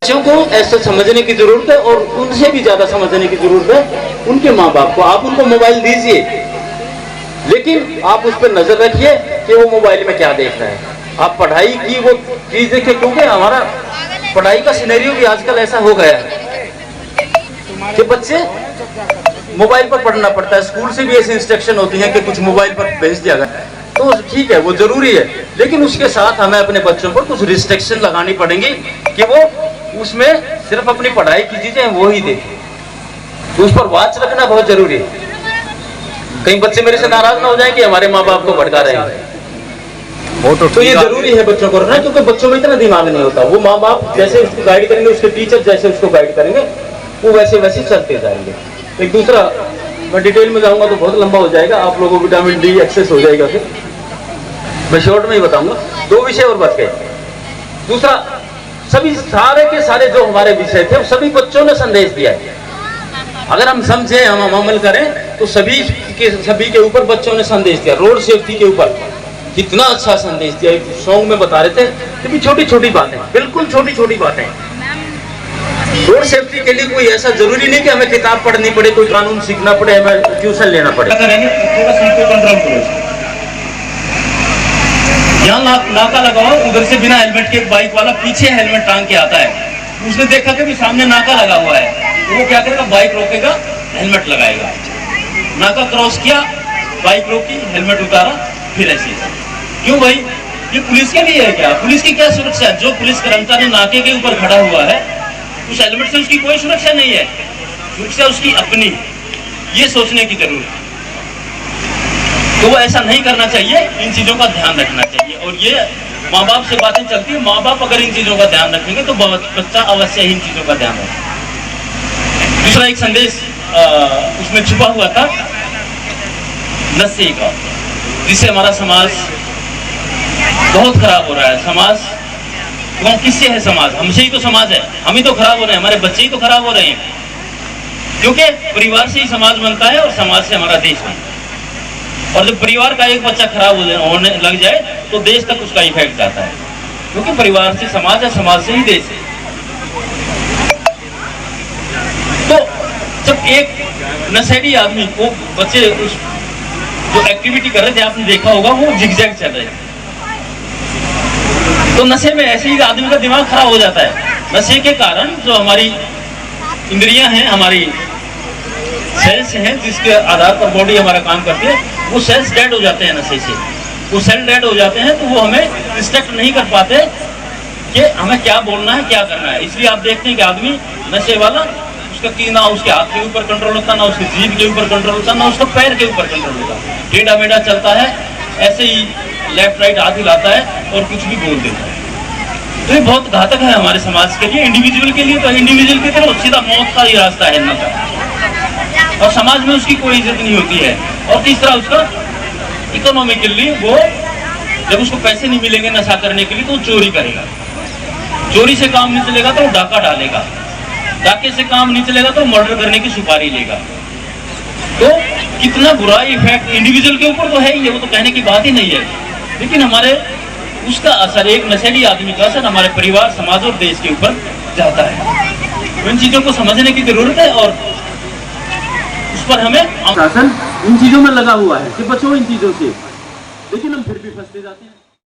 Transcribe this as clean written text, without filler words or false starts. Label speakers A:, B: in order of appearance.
A: बच्चों को ऐसे समझने की जरूरत है और उनसे भी ज्यादा समझने की जरूरत है उनके माँ बाप को। आप उनको मोबाइल दीजिए, लेकिन आप उस पर नजर रखिए कि वो मोबाइल में क्या देख रहा है। आप पढ़ाई की वो चीज देखिए, क्योंकि हमारा पढ़ाई का सिनेरियो भी आजकल ऐसा हो गया है कि बच्चे मोबाइल पर पढ़ना पड़ता है। स्कूल से भी ऐसी इंस्ट्रक्शन होती है कि कुछ मोबाइल पर भेज दिया गया, तो ठीक है वो जरूरी है, लेकिन उसके साथ हमें अपने बच्चों पर कुछ रिस्ट्रिक्शन लगानी पड़ेंगी कि वो उसमें सिर्फ अपनी पढ़ाई की चीजें वो ही देखें। तो उस पर वॉच रखना बहुत जरूरी है। कहीं बच्चे मेरे से नाराज ना हो जाए कि हमारे माँ बाप को भड़का रहे हैं। तो ये जरूरी है बच्चों को रखना, क्योंकि बच्चों में इतना दिमाग नहीं होता। वो माँ बाप जैसे उसको गाइड करेंगे, उसके टीचर जैसे उसको गाइड करेंगे, वो वैसे वैसे चलते जाएंगे। एक दूसरा, मैं डिटेल में जाऊंगा तो बहुत लंबा हो जाएगा, आप लोगों को विटामिन डी एक्सेस हो जाएगा, फिर मैं शॉर्ट में ही बताऊंगा। 2 विषय और बच गए। दूसरा, सभी सारे के सारे जो हमारे विषय थे सभी बच्चों ने संदेश दिया है। अगर हम समझे, हम अमल करें, तो सभी के ऊपर बच्चों ने संदेश दिया। रोड सेफ्टी के ऊपर कितना अच्छा संदेश दिया। सॉन्ग में बता रहे थे कि छोटी छोटी बातें, बिल्कुल छोटी छोटी बातें। रोड सेफ्टी के लिए कोई ऐसा जरूरी नहीं कि हमें किताब पढ़नी पड़े, कोई कानून सीखना पड़े, हमें ट्यूशन लेना पड़े। यहाँ नाका लगाओ, उधर से बिना हेलमेट के बाइक वाला पीछे हेलमेट टांग के आता है। उसने देखा कि भी सामने नाका लगा हुआ है, तो वो क्या करेगा, बाइक रोकेगा, हेलमेट लगाएगा। नाका क्रॉस किया, बाइक रोकी, हेलमेट उतारा, फिर ऐसे। क्यों भाई, ये पुलिस के लिए है क्या? पुलिस की क्या सुरक्षा है? जो पुलिस कर्मचारी नाके के ऊपर खड़ा हुआ है, उस हेलमेट से उसकी कोई सुरक्षा नहीं है, सुरक्षा उसकी अपनी। ये सोचने की जरूरत है। तो वो ऐसा नहीं करना चाहिए, इन चीजों का ध्यान रखना चाहिए। और ये माँ बाप से बातें चलती है, माँ बाप अगर इन चीजों का ध्यान रखेंगे तो बच्चा अवश्य ही इन चीजों का ध्यान रखेगा। दूसरा एक संदेश उसमें छुपा हुआ था नशे का, जिससे हमारा समाज बहुत खराब हो रहा है। समाज कौन किससे है? समाज हमसे ही तो समाज है, हम ही तो खराब हो रहे हैं, हमारे बच्चे ही तो खराब हो रहे हैं। क्योंकि परिवार से ही समाज बनता है और समाज से हमारा देश बनता है। और जब परिवार का एक बच्चा खराब होने लग जाए तो देश तक उसका इफेक्ट जाता है, क्योंकि परिवार से समाज है, समाज से ही देश है। तो जब एक नशेड़ी आदमी को बच्चे उस जो एक्टिविटी कर रहे थे, आपने देखा होगा, वो जिगजैग चल रहे थे, तो नशे में ऐसे ही आदमी का दिमाग खराब हो जाता है। नशे के कारण जो हमारी इंद्रियां हैं, हमारी सेल्स हैं, जिसके आधार पर बॉडी हमारा काम करती है, वो सेल्स डेड हो जाते हैं नशे से। वो सेल डेड हो जाते हैं तो वो हमें इंस्ट्रक्ट नहीं कर पाते कि हमें क्या बोलना है, क्या करना है। इसलिए आप देखते हैं कि आदमी नशे वाला, उसका की ना उसके हाथ के ऊपर कंट्रोल होता, ना उसकी जीभ के ऊपर कंट्रोल होता, ना उसका पैर के ऊपर कंट्रोल होता। टेढ़ा मेढ़ा चलता है, ऐसे ही लेफ्ट राइट हाथ हिलाता है और कुछ भी बोल देता है। तो ये बहुत घातक है हमारे समाज के लिए, इंडिविजुअल के लिए। तो इंडिविजुअल के लिए सीधा मौत का ही रास्ता है नशा, और समाज में उसकी कोई इज्जत नहीं होती है। और तीसरा, उसका इकोनॉमिकली, वो जब उसको पैसे नहीं मिलेंगे नशा करने के लिए तो वो चोरी करेगा। चोरी से काम नहीं चलेगा तो वो डाका डालेगा, डाके से काम नहीं चलेगा तो मर्डर करने की सुपारी लेगा। तो कितना बुरा इफेक्ट इंडिविजुअल के ऊपर तो है ही है, वो तो कहने की बात ही नहीं है। लेकिन हमारे उसका असर, एक नशेड़ी आदमी का असर हमारे परिवार, समाज और देश के ऊपर जाता है। तो इन चीजों को समझने की जरूरत है और उस पर हमें शासन इन चीजों में लगा हुआ है कि बचो इन चीजों से, लेकिन हम फिर भी फंसते जाते हैं।